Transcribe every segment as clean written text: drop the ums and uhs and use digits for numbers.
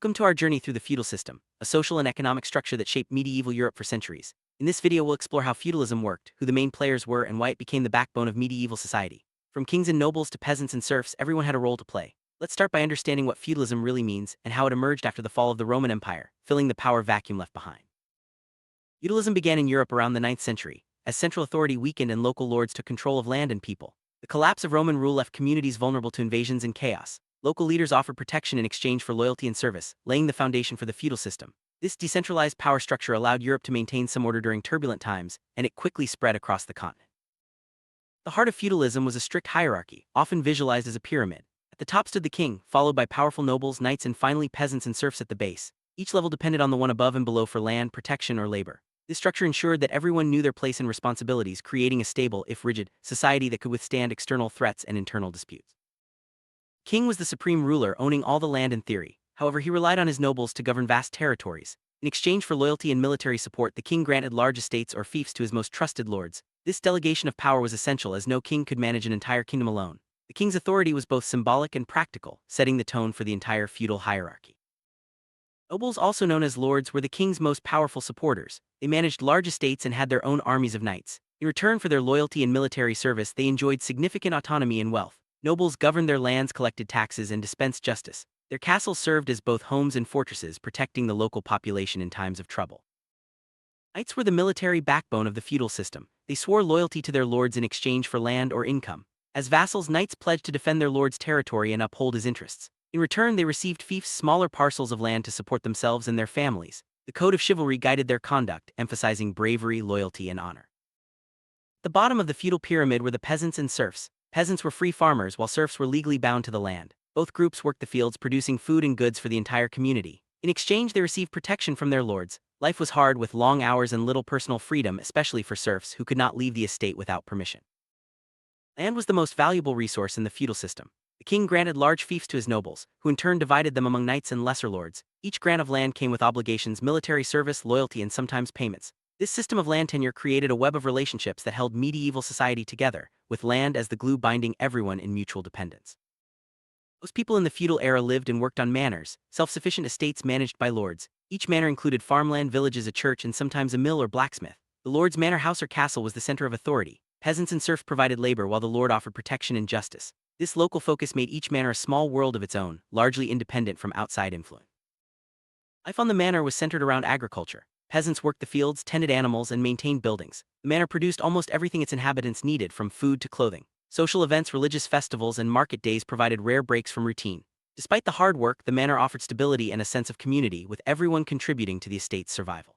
Welcome to our journey through the feudal system, a social and economic structure that shaped medieval Europe for centuries. In this video, we'll explore how feudalism worked, who the main players were, and why it became the backbone of medieval society. From kings and nobles to peasants and serfs, everyone had a role to play. Let's start by understanding what feudalism really means and how it emerged after the fall of the Roman Empire, filling the power vacuum left behind. Feudalism began in Europe around the 9th century, as central authority weakened and local lords took control of land and people. The collapse of Roman rule left communities vulnerable to invasions and chaos. Local leaders offered protection in exchange for loyalty and service, laying the foundation for the feudal system. This decentralized power structure allowed Europe to maintain some order during turbulent times, and it quickly spread across the continent. The heart of feudalism was a strict hierarchy, often visualized as a pyramid. At the top stood the king, followed by powerful nobles, knights, and finally peasants and serfs at the base. Each level depended on the one above and below for land, protection, or labor. This structure ensured that everyone knew their place and responsibilities, creating a stable, if rigid, society that could withstand external threats and internal disputes. King was the supreme ruler, owning all the land in theory. However, he relied on his nobles to govern vast territories. In exchange for loyalty and military support, the king granted large estates or fiefs to his most trusted lords. This delegation of power was essential, as no king could manage an entire kingdom alone. The king's authority was both symbolic and practical, setting the tone for the entire feudal hierarchy. Nobles, also known as lords, were the king's most powerful supporters. They managed large estates and had their own armies of knights. In return for their loyalty and military service, they enjoyed significant autonomy and wealth. Nobles governed their lands, collected taxes, and dispensed justice. Their castles served as both homes and fortresses, protecting the local population in times of trouble. Knights were the military backbone of the feudal system. They swore loyalty to their lords in exchange for land or income. As vassals, knights pledged to defend their lord's territory and uphold his interests. In return, they received fiefs, smaller parcels of land to support themselves and their families. The code of chivalry guided their conduct, emphasizing bravery, loyalty, and honor. At the bottom of the feudal pyramid were the peasants and serfs. Peasants were free farmers, while serfs were legally bound to the land. Both groups worked the fields, producing food and goods for the entire community. In exchange, they received protection from their lords. Life was hard, with long hours and little personal freedom, especially for serfs who could not leave the estate without permission. Land was the most valuable resource in the feudal system. The king granted large fiefs to his nobles, who in turn divided them among knights and lesser lords. Each grant of land came with obligations, military service, loyalty, and sometimes payments. This system of land tenure created a web of relationships that held medieval society together, with land as the glue binding everyone in mutual dependence. Most people in the feudal era lived and worked on manors, self-sufficient estates managed by lords. Each manor included farmland, villages, a church, and sometimes a mill or blacksmith. The lord's manor house or castle was the center of authority. Peasants and serfs provided labor, while the lord offered protection and justice. This local focus made each manor a small world of its own, largely independent from outside influence. Life on the manor was centered around agriculture. Peasants worked the fields, tended animals, and maintained buildings. The manor produced almost everything its inhabitants needed, from food to clothing. Social events, religious festivals, and market days provided rare breaks from routine. Despite the hard work, the manor offered stability and a sense of community, with everyone contributing to the estate's survival.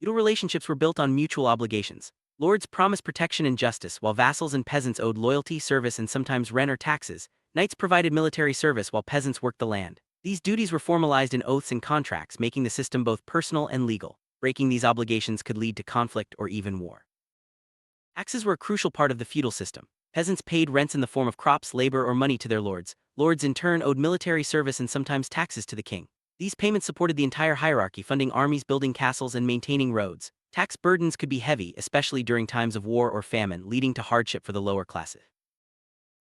Feudal relationships were built on mutual obligations. Lords promised protection and justice, while vassals and peasants owed loyalty, service, and sometimes rent or taxes. Knights provided military service, while peasants worked the land. These duties were formalized in oaths and contracts, making the system both personal and legal. Breaking these obligations could lead to conflict or even war. Taxes were a crucial part of the feudal system. Peasants paid rents in the form of crops, labor, or money to their lords. Lords in turn owed military service and sometimes taxes to the king. These payments supported the entire hierarchy, funding armies, building castles, and maintaining roads. Tax burdens could be heavy, especially during times of war or famine, leading to hardship for the lower classes.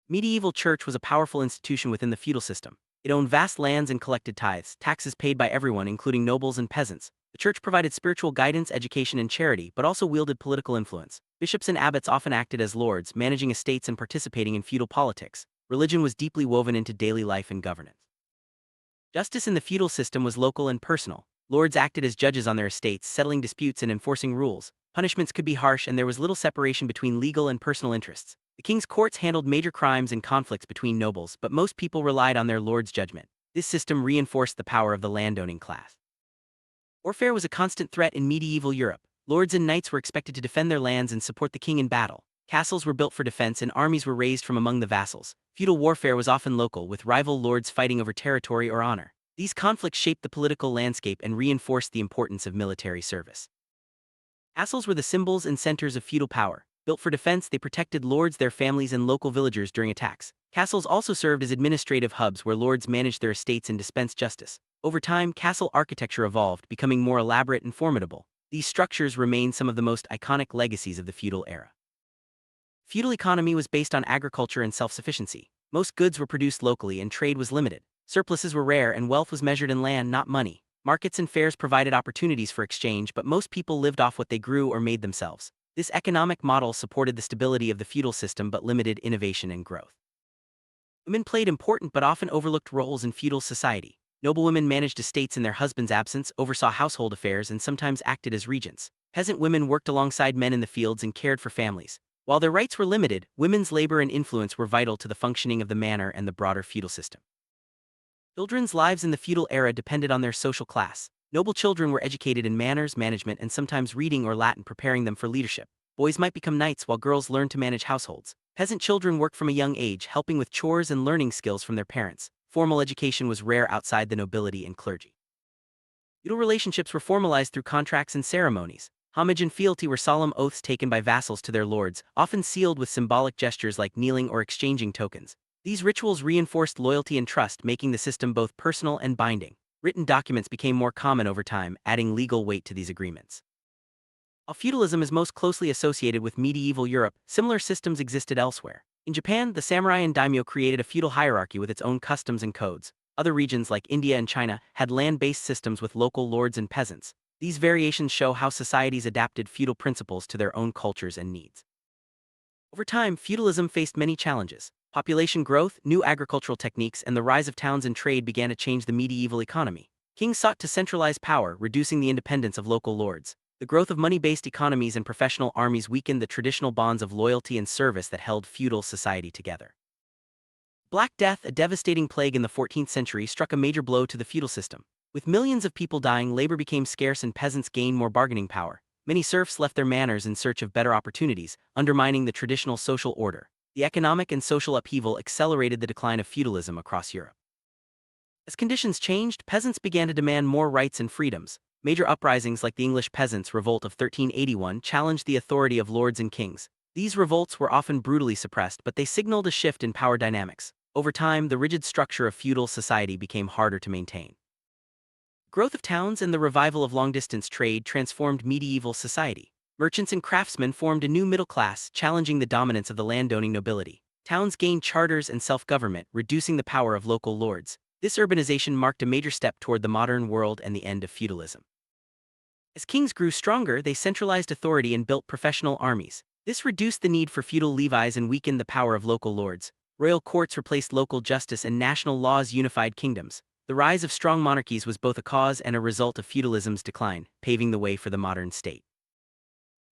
Medieval church was a powerful institution within the feudal system. It owned vast lands and collected tithes, taxes paid by everyone, including nobles and peasants. The church provided spiritual guidance, education, and charity, but also wielded political influence. Bishops and abbots often acted as lords, managing estates and participating in feudal politics. Religion was deeply woven into daily life and governance. Justice in the feudal system was local and personal. Lords acted as judges on their estates, settling disputes and enforcing rules. Punishments could be harsh, and there was little separation between legal and personal interests. The king's courts handled major crimes and conflicts between nobles, but most people relied on their lord's judgment. This system reinforced the power of the landowning class. Warfare was a constant threat in medieval Europe. Lords and knights were expected to defend their lands and support the king in battle. Castles were built for defense, and armies were raised from among the vassals. Feudal warfare was often local, with rival lords fighting over territory or honor. These conflicts shaped the political landscape and reinforced the importance of military service. Castles were the symbols and centers of feudal power. Built for defense, they protected lords, their families, and local villagers during attacks. Castles also served as administrative hubs where lords managed their estates and dispensed justice. Over time, castle architecture evolved, becoming more elaborate and formidable. These structures remain some of the most iconic legacies of the feudal era. Feudal economy was based on agriculture and self-sufficiency. Most goods were produced locally and trade was limited. Surpluses were rare and wealth was measured in land, not money. Markets and fairs provided opportunities for exchange, but most people lived off what they grew or made themselves. This economic model supported the stability of the feudal system but limited innovation and growth. Women played important but often overlooked roles in feudal society. Noblewomen managed estates in their husband's absence, oversaw household affairs, and sometimes acted as regents. Peasant women worked alongside men in the fields and cared for families. While their rights were limited, women's labor and influence were vital to the functioning of the manor and the broader feudal system. Children's lives in the feudal era depended on their social class. Noble children were educated in manners, management, and sometimes reading or Latin, preparing them for leadership. Boys might become knights while girls learned to manage households. Peasant children worked from a young age, helping with chores and learning skills from their parents. Formal education was rare outside the nobility and clergy. Feudal relationships were formalized through contracts and ceremonies. Homage and fealty were solemn oaths taken by vassals to their lords, often sealed with symbolic gestures like kneeling or exchanging tokens. These rituals reinforced loyalty and trust, making the system both personal and binding. Written documents became more common over time, adding legal weight to these agreements. While feudalism is most closely associated with medieval Europe, similar systems existed elsewhere. In Japan, the samurai and daimyo created a feudal hierarchy with its own customs and codes. Other regions like India and China had land-based systems with local lords and peasants. These variations show how societies adapted feudal principles to their own cultures and needs. Over time, feudalism faced many challenges. Population growth, new agricultural techniques, and the rise of towns and trade began to change the medieval economy. Kings sought to centralize power, reducing the independence of local lords. The growth of money-based economies and professional armies weakened the traditional bonds of loyalty and service that held feudal society together. Black Death, a devastating plague in the 14th century, struck a major blow to the feudal system. With millions of people dying, labor became scarce and peasants gained more bargaining power. Many serfs left their manors in search of better opportunities, undermining the traditional social order. The economic and social upheaval accelerated the decline of feudalism across Europe. As conditions changed, peasants began to demand more rights and freedoms. Major uprisings like the English Peasants' Revolt of 1381 challenged the authority of lords and kings. These revolts were often brutally suppressed, but they signaled a shift in power dynamics. Over time, the rigid structure of feudal society became harder to maintain. Growth of towns and the revival of long-distance trade transformed medieval society. Merchants and craftsmen formed a new middle class, challenging the dominance of the landowning nobility. Towns gained charters and self-government, reducing the power of local lords. This urbanization marked a major step toward the modern world and the end of feudalism. As kings grew stronger, they centralized authority and built professional armies. This reduced the need for feudal levies and weakened the power of local lords. Royal courts replaced local justice and national laws unified kingdoms. The rise of strong monarchies was both a cause and a result of feudalism's decline, paving the way for the modern state.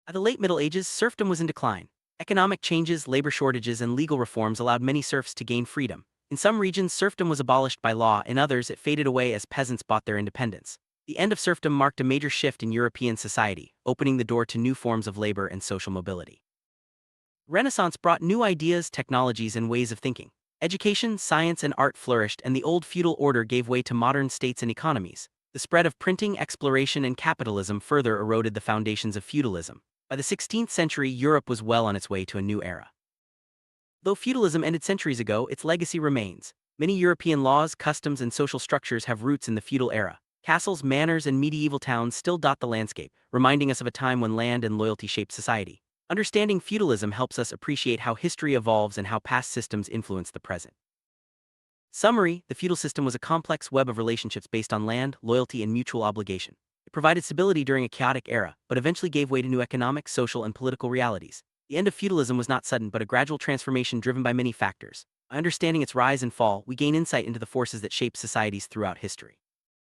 By the late Middle Ages, serfdom was in decline. Economic changes, labor shortages, and legal reforms allowed many serfs to gain freedom. In some regions, serfdom was abolished by law, in others it faded away as peasants bought their independence. The end of serfdom marked a major shift in European society, opening the door to new forms of labor and social mobility. Renaissance brought new ideas, technologies, and ways of thinking. Education, science, and art flourished, and the old feudal order gave way to modern states and economies. The spread of printing, exploration, and capitalism further eroded the foundations of feudalism. By the 16th century, Europe was well on its way to a new era. Though feudalism ended centuries ago, its legacy remains. Many European laws, customs, and social structures have roots in the feudal era. Castles, manors, and medieval towns still dot the landscape, reminding us of a time when land and loyalty shaped society. Understanding feudalism helps us appreciate how history evolves and how past systems influence the present. Summary: the feudal system was a complex web of relationships based on land, loyalty, and mutual obligation. It provided stability during a chaotic era, but eventually gave way to new economic, social, and political realities. The end of feudalism was not sudden but a gradual transformation driven by many factors. By understanding its rise and fall, we gain insight into the forces that shape societies throughout history.